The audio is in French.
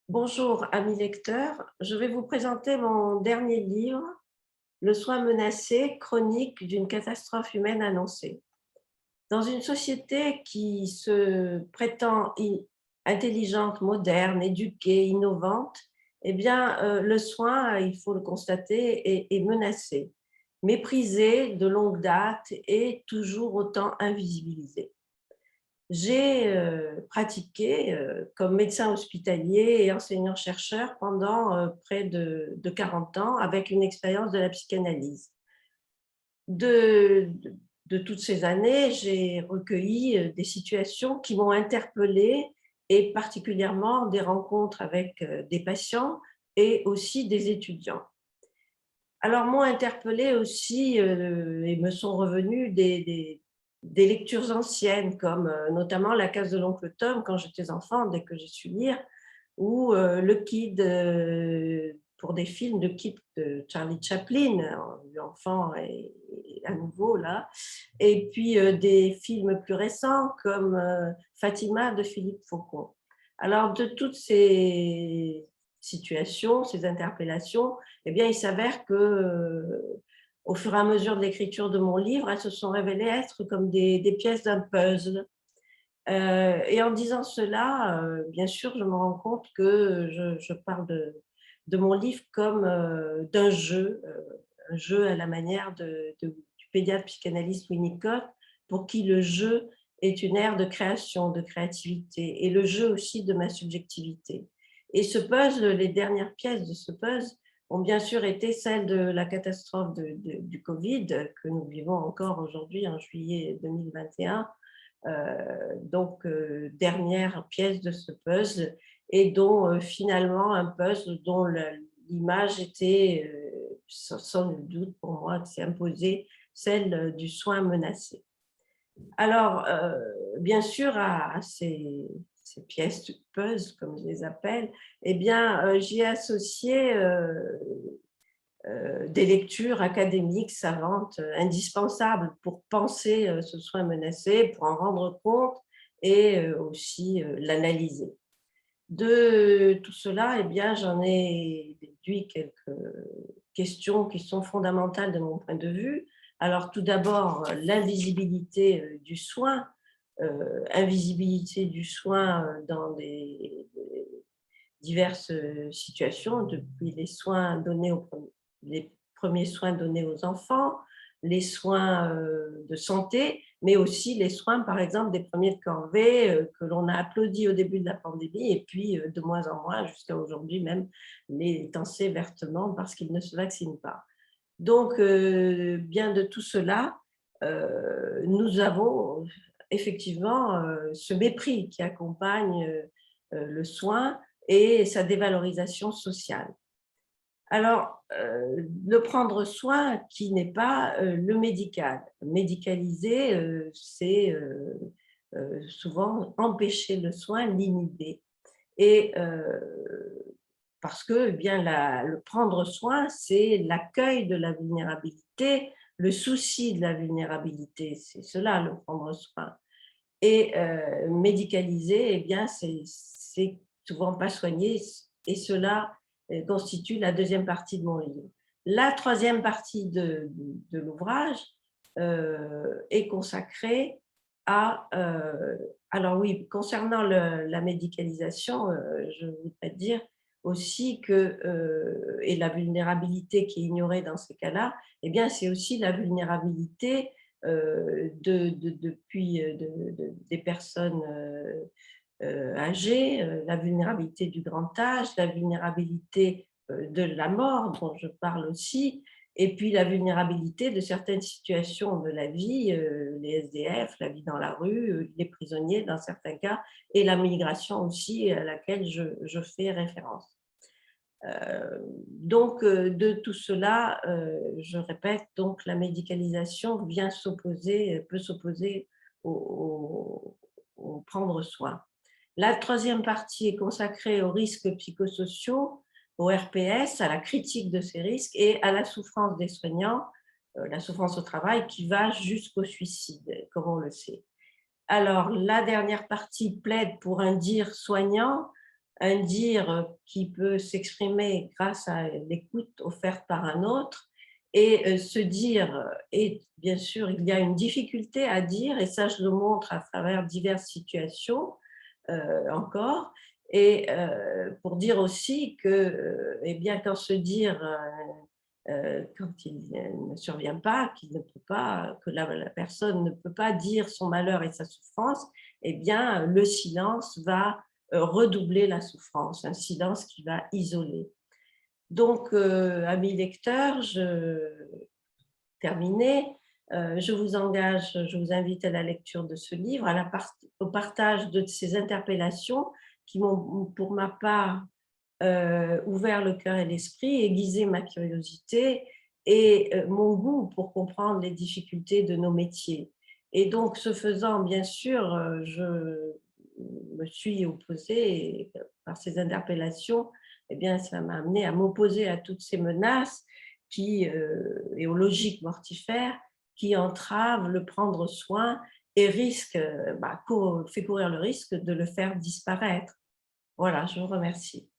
Bonjour, amis lecteurs. Je vais vous présenter mon dernier livre, Le soin menacé, chronique d'une catastrophe humaine annoncée. Dans une société qui se prétend intelligente, moderne, éduquée, innovante, eh bien, le soin, il faut le constater, est menacé, méprisé de longue date et toujours autant invisibilisé. J'ai pratiqué comme médecin hospitalier et enseignant-chercheur pendant près de 40 ans avec une expérience de la psychanalyse. De, de- de toutes ces années, j'ai recueilli des situations qui m'ont interpellée et particulièrement des rencontres avec des patients et aussi des étudiants. Alors, m'ont interpellée aussi et me sont revenues des lectures anciennes, comme notamment La case de l'oncle Tom quand j'étais enfant, dès que j'ai su lire, ou Le Kid, pour des films de Kid de Charlie Chaplin, enfant et à nouveau là, et puis des films plus récents comme Fatima de Philippe Faucon. Alors, de toutes ces situations, ces interpellations, eh bien, il s'avère que, au fur et à mesure de l'écriture de mon livre, elles se sont révélées être comme des pièces d'un puzzle. Et en disant cela, bien sûr, je me rends compte que je parle de mon livre comme un jeu à la manière du pédiatre psychanalyste Winnicott, pour qui le jeu est une ère de création, de créativité, et le jeu aussi de ma subjectivité. Et ce puzzle, les dernières pièces de ce puzzle ont bien sûr été celles de la catastrophe du Covid que nous vivons encore aujourd'hui en juillet 2021. Donc, dernière pièce de ce puzzle, et dont finalement un puzzle dont l'image était, sans nul doute pour moi, qui s'est imposée, celle du soin menacé. Alors, bien sûr, à ces pièces de puzzle, comme je les appelle, eh bien, j'y ai associé des lectures académiques, savantes, indispensables pour penser ce soin menacé, pour en rendre compte et aussi l'analyser. De tout cela, eh bien, j'en ai déduit quelques questions qui sont fondamentales de mon point de vue. Alors, tout d'abord, l'invisibilité du soin, invisibilité du soin dans des diverses situations, depuis les premiers soins donnés aux enfants, les soins de santé, mais aussi les soins, par exemple, des premiers de corvée que l'on a applaudis au début de la pandémie et puis de moins en moins, jusqu'à aujourd'hui même, les tancer vertement parce qu'ils ne se vaccinent pas. Donc, bien de tout cela, nous avons effectivement ce mépris qui accompagne le soin et sa dévalorisation sociale. Alors, le prendre soin qui n'est pas le médical. Médicaliser, c'est souvent empêcher le soin, l'inhiber. Et parce que eh bien, le prendre soin, c'est l'accueil de la vulnérabilité, le souci de la vulnérabilité, c'est cela le prendre soin. Et médicaliser, eh bien, c'est souvent pas soigner, et cela constitue la deuxième partie de mon livre. La troisième partie de l'ouvrage est consacrée à… alors oui, concernant la médicalisation, je voudrais dire aussi que, et la vulnérabilité qui est ignorée dans ces cas-là, eh bien, c'est aussi la vulnérabilité depuis des personnes âgées, la vulnérabilité du grand âge, la vulnérabilité de la mort dont je parle aussi, et puis la vulnérabilité de certaines situations de la vie, les SDF, la vie dans la rue, les prisonniers dans certains cas, et la migration aussi à laquelle je fais référence. Donc, de tout cela, je répète, donc la médicalisation peut s'opposer au prendre soin. La troisième partie est consacrée aux risques psychosociaux, au RPS, à la critique de ces risques et à la souffrance des soignants, la souffrance au travail qui va jusqu'au suicide, comme on le sait. Alors, la dernière partie plaide pour un dire soignant, un dire qui peut s'exprimer grâce à l'écoute offerte par un autre, et se dire, et bien sûr, il y a une difficulté à dire, et ça, je le montre à travers diverses situations encore, et pour dire aussi que, eh bien, quand se dire, quand il ne survient pas, qu'il ne peut pas, que la personne ne peut pas dire son malheur et sa souffrance, eh bien, le silence va redoubler la souffrance, un silence qui va isoler. Donc, amis lecteurs, terminé, je vous engage, je vous invite à la lecture de ce livre, au partage de ces interpellations qui m'ont, pour ma part, ouvert le cœur et l'esprit, aiguisé ma curiosité et mon goût pour comprendre les difficultés de nos métiers. Et donc, ce faisant, bien sûr, je me suis opposée par ces interpellations, eh bien, ça m'a amené à m'opposer à toutes ces menaces et aux logiques mortifères qui entravent le prendre soin et fait courir le risque de le faire disparaître. Voilà, je vous remercie.